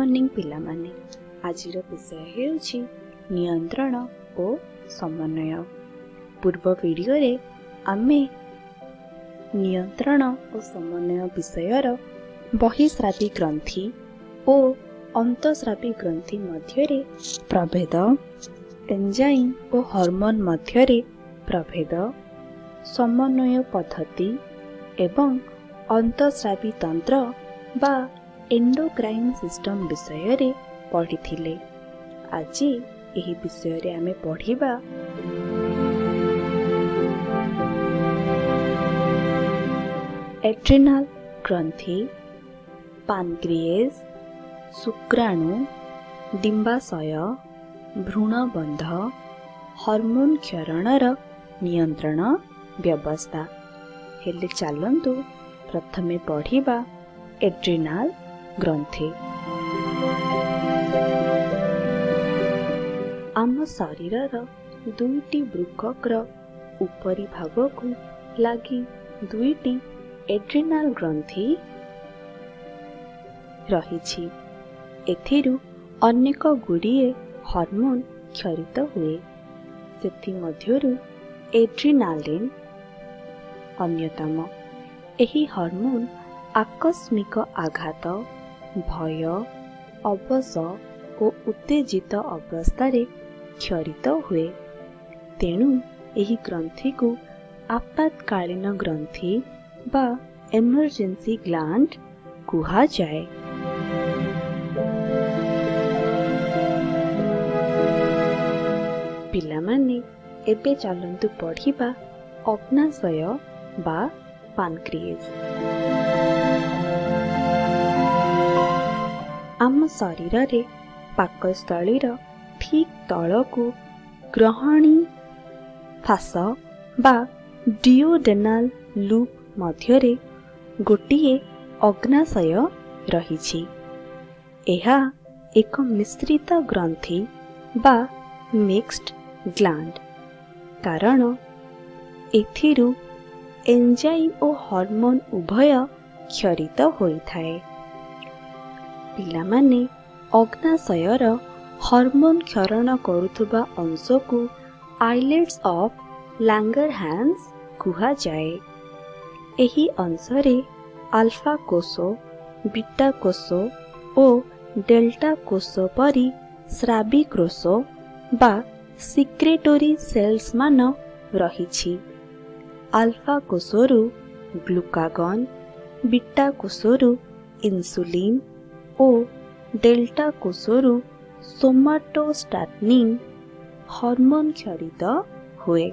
Morning पिलामाने आजिर विषय हेउछि नियंत्रण और समन्वय। पूर्व वीडियो रे आमे नियंत्रण और समन्वय विषयर बहिस्रावी ग्रंथि और अंतस्रावी ग्रंथि मध्यरे प्रभेद, एंजाइम और हार्मोन मध्यरे प्रभेद, समन्वय पद्धति एवं अंतस्रावी तंत्र बा एंडोक्राइन सिस्टम विषय रे पढ़िथिले। आज एही विषय रे आमे पढ़िबा एड्रिनाल ग्रंथि, पानक्रिएस, शुक्राणु, डिंबाशय, भ्रूणबंध, हार्मोन क्षरणर नियंत्रण व्यवस्था। हेले चलंतु प्रथमे पढ़िबा एड्रिनाल ग्रंथि। आम शरीरर दुईटी वृक्कर उपरी भागकु लागि दुईटी एड्रिनाल ग्रंथि रहिछि। एथिरु अनेक गुड़िए हार्मोन क्षरित हुए। सेथि मध्यरु एड्रिनालिन अन्यतम। एही हार्मोन आकस्मिक आघात, भय, अवश और उत्तेजित अवस्था क्षरित हुए। तेणु एही ग्रंथि को आपातकालीन ग्रंथि बा इमरजेंसी ग्लैंड कुहा जाए। पिलामाने एबे चलंतु पढ़िबा अग्नाशय बा पानक्रिएस। आम शरीर रे पाकस्थलीर ठीक तलकु ग्रहणी फास बा डिओडेनाल लूप मध्यरे गोटिए अग्नाशय रहिछि। एहा एक मिश्रित ग्रंथि बा मिक्स्ड ग्लैंड, कारण एथिरु एंजाइम और हार्मोन उभय क्षरित होइथाए। पिलामाने अग्नाशयर हार्मोन क्षरण करुथुबा अंश को आइलेट्स ऑफ लैंगरहैंस कुहा जाए। एही अंशरे अल्फा कोष, बीटा कोष और डेल्टा कोष परी स्रावी कोष बा सिक्रेटरी सेल्स मान रहिछि। अल्फा कोषरु ग्लूकागन, बीटा कोषरु इंसुलिन और डेल्टा कोषरु सोमाटोस्टैटिन हार्मोन क्षरित हुए।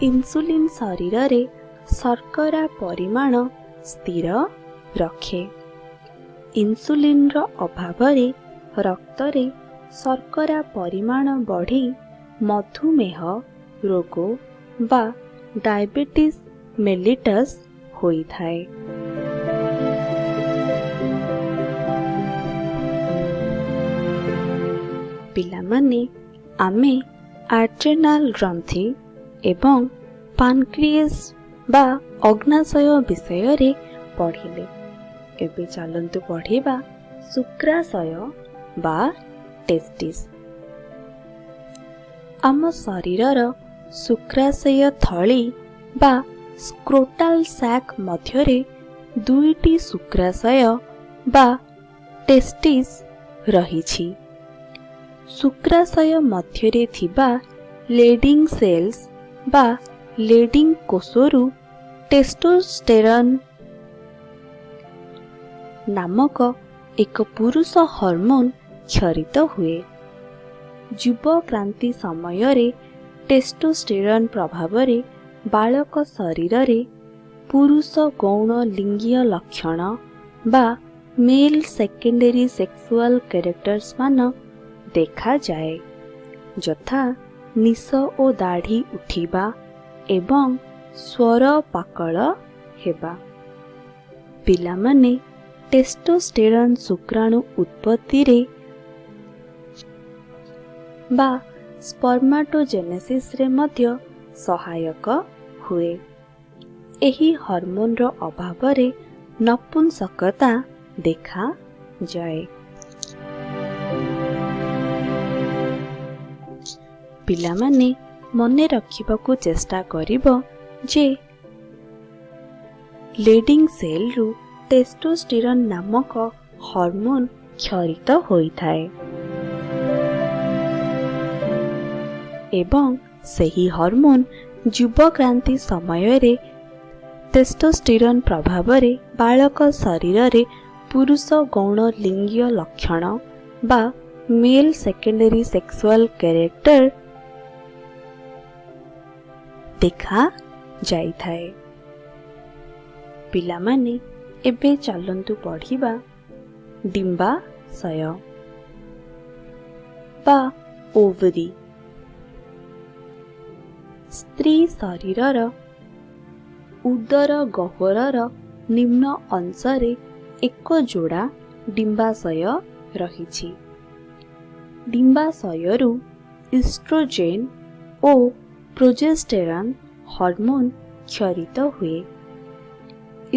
इंसुलिन शरीर रे शर्करा परिमाण स्थिर रखे। इंसुलिन रो अभाव रे रक्त रे शर्करा परिमाण बढ़ी मधुमेह रोग बा डायबिटीज मेलिटस होइथाए। पिलामाने आमे एड्रिनाल ग्रंथि एवं पानक्रिएस बा अग्नाशय विषय रे पढ़िले। एबे चलंतु पढ़िबा शुक्राशय बा टेस्टिस। आम शरीरर शुक्राशय थली बा स्क्रोटाल सैक मध्यरे दुईटी शुक्राशय बा टेस्टिस रहिछि। शुक्राशय मध्यरे थिबा लेडिंग सेल्स बा लेडिंग कोषरु टेस्टोस्टेरोन नामक एक पुरुष हार्मोन क्षरित हुए। युव क्रांति समय रे टेस्टोस्टेरोन प्रभाव रे बालक शरीर रे पुरुष गौण लिंगीय लक्षण बा मेल सेकेंडरी सेक्सुअल कैरेक्टर्स मान देखा जाए, यथा निश और दाढ़ी उठिबा एवं स्वर पाकल हेबा। पिलामाने टेस्टोस्टेरोन शुक्राणु उत्पत्ति रे बा स्पर्माटोजेनेसिस रे मध्य सहायक हुए। ଏହି ହର୍ମୋନର ଅଭାବରେ ନପୁଂସକତା ଦେଖାଯାଏ। ପିଲାମାନେ ମନେ ରଖିବାକୁ ଚେଷ୍ଟା କରିବ ଯେ ଲେଡିଂ ସେଲରୁ ଟେଷ୍ଟୋଷ୍ଟିରନ୍ ନାମକ ହର୍ମୋନ କ୍ଷରିତ ହୋଇଥାଏ ଏବଂ ସେହି ହର୍ମୋନ ଯୁବକ୍ରାନ୍ତି ସମୟରେ ଟେଷ୍ଟୋଷ୍ଟିରନ୍ ପ୍ରଭାବରେ ବାଳକ ଶରୀରରେ ପୁରୁଷ ଗୌଣ ଲିଙ୍ଗୀୟ ଲକ୍ଷଣ ବା ମେଲ୍ ସେକେଣ୍ଡାରୀ ସେକ୍ସୁଆଲ କ୍ୟାରେକ୍ଟର ଦେଖାଯାଇଥାଏ। ପିଲାମାନେ ଏବେ ଚାଲନ୍ତୁ ପଢ଼ିବା ଡିମ୍ବାଶୟ ବା ଓଭରି। ସ୍ତ୍ରୀ ଶରୀରର ଉଦର ଗହ୍ୱରର ନିମ୍ନ ଅଂଶରେ ଏକ ଯୋଡ଼ା ଡିମ୍ବାଶୟ ରହିଛି। ଡିମ୍ବାଶୟରୁ ଇଷ୍ଟ୍ରୋଜେନ୍ ଓ ପ୍ରୋଜେଷ୍ଟେରନ୍ ହର୍ମୋନ କ୍ଷରିତ ହୁଏ।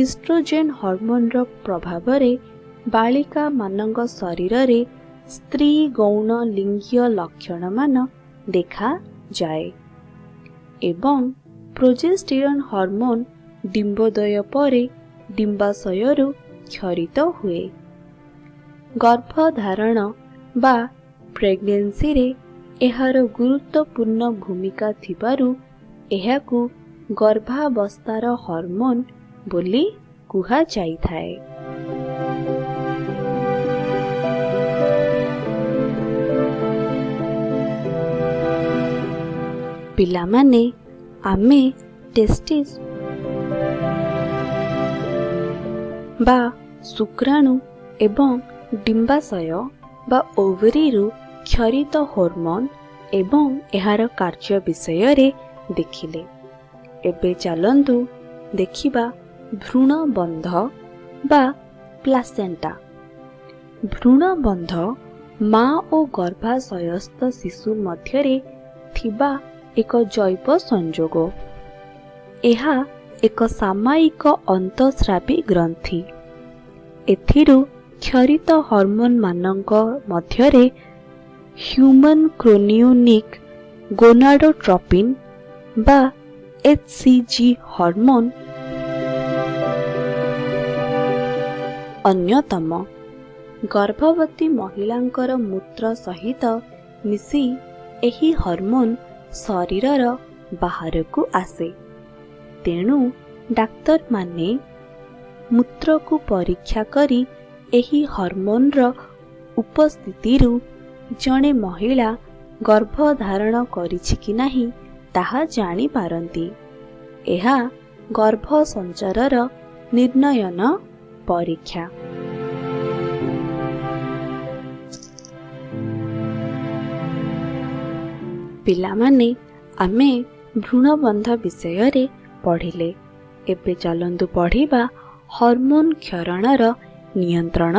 ଇଷ୍ଟ୍ରୋଜେନ୍ ହର୍ମୋନର ପ୍ରଭାବରେ ବାଳିକାମାନଙ୍କ ଶରୀରରେ ସ୍ତ୍ରୀ ଗୌଣ ଲିଙ୍ଗୀୟ ଲକ୍ଷଣମାନ ଦେଖାଯାଏ ଏବଂ ପ୍ରୋଜେଷ୍ଟେରନ୍ ହର୍ମୋନ ଡିମ୍ବୋଦୟ ପରେ ଡିମ୍ବାଶୟରୁ କ୍ଷରିତ ହୁଏ। ଗର୍ଭଧାରଣ ବା ପ୍ରେଗନେନ୍ସିରେ ଏହାର ଗୁରୁତ୍ୱପୂର୍ଣ୍ଣ ଭୂମିକା ଥିବାରୁ ଏହାକୁ ଗର୍ଭାବସ୍ଥାର ହର୍ମୋନ ବୋଲି କୁହାଯାଇଥାଏ। ପିଲାମାନେ ଆମେ ଟେଷ୍ଟିସ୍ ବା ଶୁକ୍ରାଣୁ ଏବଂ ଡିମ୍ବାଶୟ ବା ଓଭରିରୁ କ୍ଷରିତ ହର୍ମୋନ ଏବଂ ଏହାର କାର୍ଯ୍ୟ ବିଷୟରେ ଦେଖିଲେ। ଏବେ ଚାଲନ୍ତୁ ଦେଖିବା ଭ୍ରୂଣବନ୍ଧ ବା ପ୍ଲାସେଣ୍ଟା। ଭ୍ରୂଣବନ୍ଧ ମା ଓ ଗର୍ଭାଶୟସ୍ଥ ଶିଶୁ ମଧ୍ୟରେ ଥିବା ଏକ ଜୈବ ସଂଯୋଗ। ଏହା ଏକ ସାମାୟିକ ଅନ୍ତଃସ୍ରାବୀ ଗ୍ରନ୍ଥି। ଏଥିରୁ କ୍ଷରିତ ହର୍ମୋନମାନଙ୍କ ମଧ୍ୟରେ ହ୍ୟୁମାନ୍ କ୍ରୋନିଓନିକ୍ ଗୋନାଡୋଟ୍ରୋପିନ୍ ବା HCG ହର୍ମୋନ ଅନ୍ୟତମ। ଗର୍ଭବତୀ ମହିଳାଙ୍କର ମୂତ୍ର ସହିତ ମିଶି ଏହି ହର୍ମୋନ ଶରୀରର ବାହାରକୁ ଆସେ। ତେଣୁ ଡାକ୍ତରମାନେ ମୂତ୍ରକୁ ପରୀକ୍ଷା କରି ଏହି ହର୍ମୋନର ଉପସ୍ଥିତିରୁ ଜଣେ ମହିଳା ଗର୍ଭଧାରଣ କରିଛି କି ନାହିଁ ତାହା ଜାଣିପାରନ୍ତି। ଏହା ଗର୍ଭ ସଞ୍ଚାରର ନିର୍ଣ୍ଣୟନ ପରୀକ୍ଷା। ପିଲାମାନେ ଆମେ ଭ୍ରୂଣବନ୍ଧ ବିଷୟରେ ପଢ଼ିଲେ। ଏବେ ଚାଲନ୍ତୁ ପଢ଼ିବା ହର୍ମୋନ କ୍ଷରଣର ନିୟନ୍ତ୍ରଣ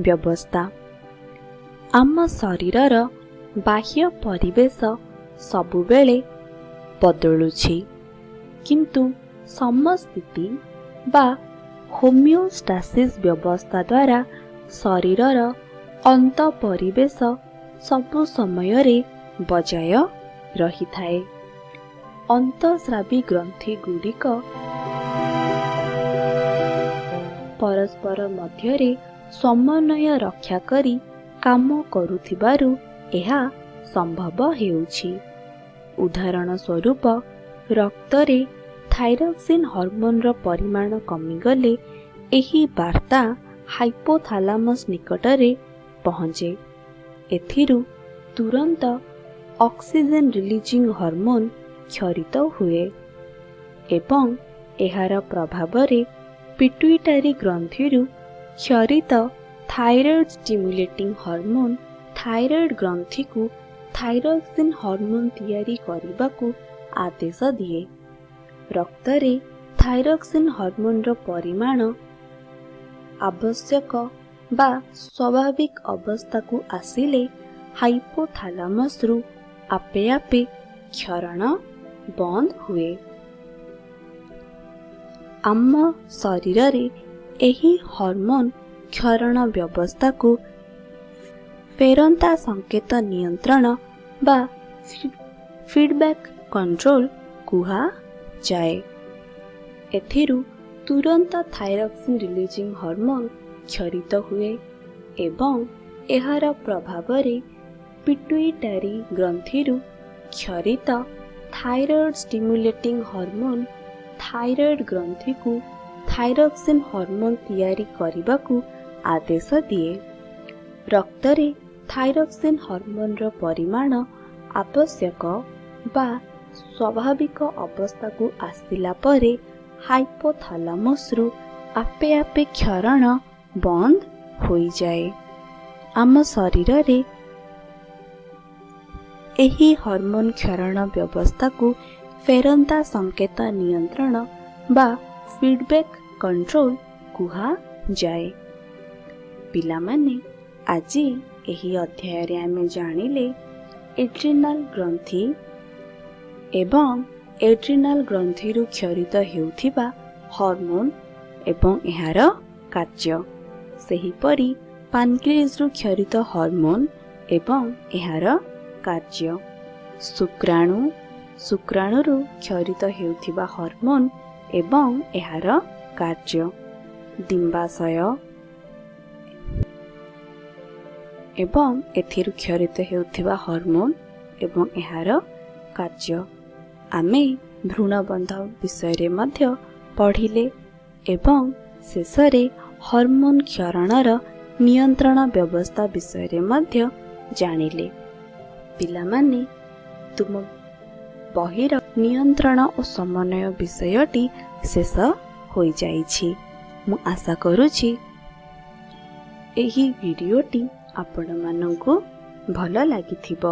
ବ୍ୟବସ୍ଥା। ଆମ ଶରୀରର ବାହ୍ୟ ପରିବେଶ ସବୁବେଳେ ବଦଳୁଛି, କିନ୍ତୁ ସମସ୍ଥିତି ବା ହୋମିଓଷ୍ଟାସିସ୍ ବ୍ୟବସ୍ଥା ଦ୍ୱାରା ଶରୀରର ଅନ୍ତ ପରିବେଶ ସବୁ ସମୟରେ ବଜାୟ ରହିଥାଏ। ଅନ୍ତଃସ୍ରାବୀ ଗ୍ରନ୍ଥି ଗୁଡ଼ିକ ପରସ୍ପର ମଧ୍ୟରେ ସମନ୍ୱୟ ରକ୍ଷା କରି କାମ କରୁଥିବାରୁ ଏହା ସମ୍ଭବ ହେଉଛି। ଉଦାହରଣ ସ୍ୱରୂପ ରକ୍ତରେ ଥାଇରକ୍ସିନ୍ ହର୍ମୋନର ପରିମାଣ କମିଗଲେ ଏହି ବାର୍ତ୍ତା ହାଇପୋଥାଲାମସ୍ ନିକଟରେ ପହଞ୍ଚେ। ଏଥିରୁ ତୁରନ୍ତ ଅକ୍ସିଜେନ୍ ରିଲିଜିଂ ହର୍ମୋନ କ୍ଷରିତ ହୁଏ ଏବଂ ଏହାର ପ୍ରଭାବରେ ପିଟ୍ୟୁଟାରୀ ଗ୍ରନ୍ଥିରୁ କ୍ଷରିତ ଥାଇରଏଡ୍ ଷ୍ଟିମ୍ୟୁଲେଟିଂ ହର୍ମୋନ ଥାଇରଏଡ୍ ଗ୍ରନ୍ଥିକୁ ଥାଇରକ୍ସିନ୍ ହର୍ମୋନ ତିଆରି କରିବାକୁ ଆଦେଶ ଦିଏ। ରକ୍ତରେ ଥାଇରକ୍ସିନ୍ ହର୍ମୋନର ପରିମାଣ ଆବଶ୍ୟକ ବା ସ୍ୱାଭାବିକ ଅବସ୍ଥାକୁ ଆସିଲେ ହାଇପୋଥାଲାମସରୁ ଆପେ ଆପେ କ୍ଷରଣ ବନ୍ଦ ହୁଏ। ଆମ ଶରୀରରେ ଏହି ହର୍ମୋନ୍ କ୍ଷରଣ ବ୍ୟବସ୍ଥାକୁ ଫେରନ୍ତା ସଂକେତ ନିୟନ୍ତ୍ରଣ ବା ଫିଡବ୍ୟାକ୍ କଣ୍ଟ୍ରୋଲ କୁହାଯାଏ। ଏଥିରୁ ତୁରନ୍ତ ଥାଇରକ୍ସିନ୍ ରିଲିଜିଂ ହର୍ମୋନ୍ କ୍ଷରିତ ହୁଏ ଏବଂ ଏହାର ପ୍ରଭାବରେ ପିଟ୍ୟୁଟାରୀ ଗ୍ରନ୍ଥିରୁ କ୍ଷରିତ ଥାଇରଏଡ୍ ଷ୍ଟିମ୍ୟୁଲେଟିଂ ହର୍ମୋନ୍ ଥାଇରଏଡ୍ ଗ୍ରନ୍ଥିକୁ ଥାଇରକ୍ସିନ୍ ହର୍ମୋନ୍ ତିଆରି କରିବାକୁ ଆଦେଶ ଦିଏ। ରକ୍ତରେ ଥାଇରକ୍ସିନ୍ ହର୍ମୋନ୍ର ପରିମାଣ ଆବଶ୍ୟକ ବା ସ୍ୱାଭାବିକ ଅବସ୍ଥାକୁ ଆସିଲା ପରେ ହାଇପୋଥାଲାମସରୁ ଆପେ ଆପେ କ୍ଷରଣ ବନ୍ଦ ହୋଇଯାଏ। ଆମ ଶରୀରରେ ଏହି ହର୍ମୋନ୍ କ୍ଷରଣ ବ୍ୟବସ୍ଥାକୁ ଫେରନ୍ତା ସଂକେତ ନିୟନ୍ତ୍ରଣ ବା ଫିଡବ୍ୟାକ୍ କଣ୍ଟ୍ରୋଲ କୁହାଯାଏ। ପିଲାମାନେ, ଆଜି ଏହି ଅଧ୍ୟାୟରେ ଆମେ ଜାଣିଲେ ଏଡ୍ରିନାଲ ଗ୍ରନ୍ଥି ଏବଂ ଏଡ୍ରିନାଲ ଗ୍ରନ୍ଥିରୁ କ୍ଷରିତ ହେଉଥିବା ହର୍ମୋନ୍ ଏବଂ ଏହାର କାର୍ଯ୍ୟ। ସେହିପରି ପାନକ୍ରିଆସରୁ କ୍ଷରିତ ହର୍ମୋନ୍ ଏବଂ ଏହାର କାର୍ଯ୍ୟ। ଶୁକ୍ରାଣୁରୁ କ୍ଷରିତ ହେଉଥିବା ହର୍ମୋନ୍ ଏବଂ ଏହାର କାର୍ଯ୍ୟ। ଡିମ୍ବାଶୟ ଏବଂ ଏଥିରୁ କ୍ଷରିତ ହେଉଥିବା ହର୍ମୋନ୍ ଏବଂ ଏହାର କାର୍ଯ୍ୟ। ଆମେ ଭ୍ରୂଣବନ୍ଧ ବିଷୟରେ ମଧ୍ୟ ପଢ଼ିଲେ ଏବଂ ଶେଷରେ ହର୍ମୋନ୍ କ୍ଷରଣର ନିୟନ୍ତ୍ରଣ ବ୍ୟବସ୍ଥା ବିଷୟରେ ମଧ୍ୟ ଜାଣିଲେ। ପିଲାମାନେ, ତୁମ ବହିର ନିୟନ୍ତ୍ରଣ ଓ ସମନ୍ୱୟ ବିଷୟଟି ଶେଷ ହୋଇଯାଇଛି। ମୁଁ ଆଶା କରୁଛି ଏହି ଭିଡ଼ିଓଟି ଆପଣମାନଙ୍କୁ ଭଲ ଲାଗିଥିବ।